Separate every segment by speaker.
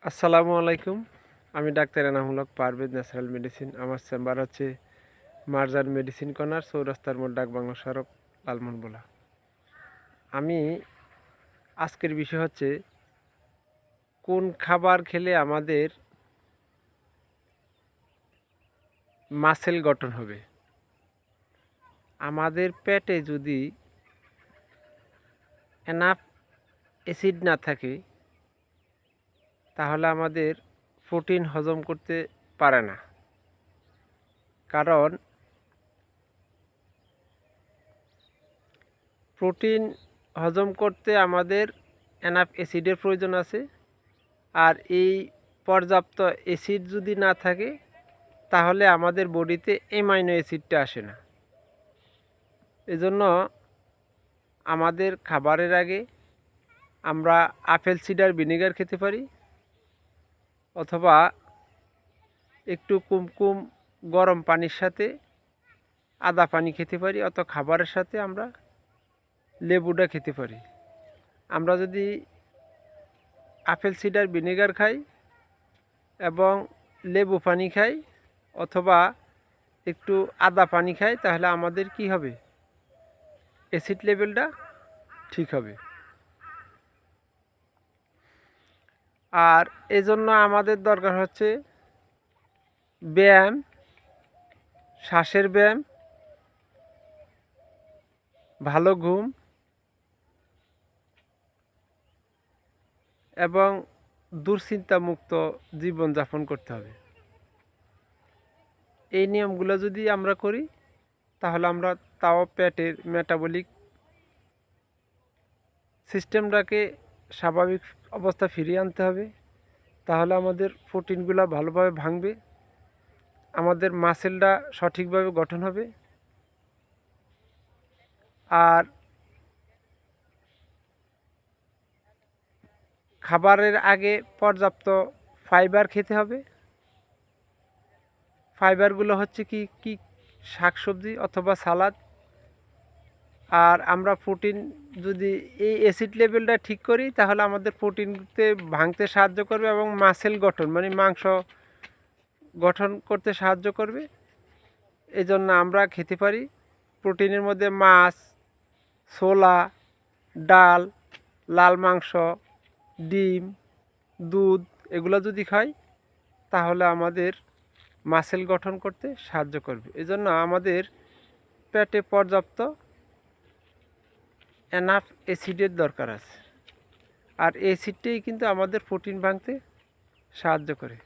Speaker 1: আসসালামু আলাইকুম। আমি doctor Enamul Haque, Parvez natural medicine. আমার চেম্বার হচ্ছে মার্জান মেডিসিন কর্নার, চৌরাস্তার মোড়, ডাক বাংলা সড়ক, লালমোহনগোলা। আমি আজকের বিষয় হচ্ছে কোন খাবার খেলে আমাদের মাসেল গঠন হবে। আমাদের পেটে যদি এনাফ অ্যাসিড না থাকে তাহলে আমাদের প্রোটিন হজম করতে পারে না। কারণ প্রোটিন হজম করতে আমাদের এনাফ অ্যাসিডের প্রয়োজন আছে, আর এই পর্যাপ্ত অ্যাসিড যদি না থাকে তাহলে আমাদের বডিতে অ্যামাইনো অ্যাসিডটা আসে না। এজন্য আমাদের খাবারের আগে আমরা আপেল সিডার ভিনেগার খেতে পারি, অথবা একটু কুমকুম গরম পানির সাথে আদা পানি খেতে পারি, অত খাবারের সাথে আমরা লেবুটা খেতে পারি। আমরা যদি আপেল সিডার ভিনেগার খাই এবং লেবু পানি খাই অথবা একটু আদা পানি খাই তাহলে আমাদের কি হবে, অ্যাসিড লেভেলটা ঠিক হবে। আর এজন্য আমাদের দরকার হচ্ছে ব্যায়াম, শ্বাসের ব্যায়াম, ভালো ঘুম এবং দুশ্চিন্তামুক্ত জীবনযাপন করতে হবে। এই নিয়মগুলো যদি আমরা করি তাহলে আমরা তাও পেটের মেটাবলিক সিস্টেমটাকে স্বাভাবিক অবস্থা ফিরিয়ে আনতে হবে। তাহলে আমাদের প্রোটিনগুলো ভালোভাবে ভাঙবে, আমাদের মাসেলটা সঠিকভাবে গঠন হবে। আর খাবারের আগে পর্যাপ্ত ফাইবার খেতে হবে। ফাইবারগুলো হচ্ছে কি কি শাকসবজি অথবা সালাদ। আর আমরা প্রোটিন যদি এই অ্যাসিড লেভেলটা ঠিক করি তাহলে আমাদের প্রোটিনতে ভাঙতে সাহায্য করবে এবং মাসেল গঠন মানে মাংস গঠন করতে সাহায্য করবে। এজন্য আমরা খেতে পারি প্রোটিনের মধ্যে মাছ, ছোলা, ডাল, লাল মাংস, ডিম, দুধ, এগুলো যদি খাই তাহলে আমাদের মাসেল গঠন করতে সাহায্য করবে। এজন্য আমাদের পেটে পর্যাপ্ত এনাফ অ্যাসিডের দরকার আছে, আর অ্যাসিডটাই কিন্তু আমাদের প্রোটিন ভাঙতে সাহায্য করে।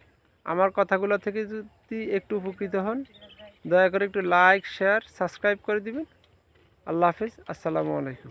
Speaker 1: আমার কথাগুলো থেকে যদি একটু উপকৃত হন দয়া করে একটু লাইক, শেয়ার, সাবস্ক্রাইব করে দিবেন। আল্লাহ হাফেজ, আসসালামু আলাইকুম।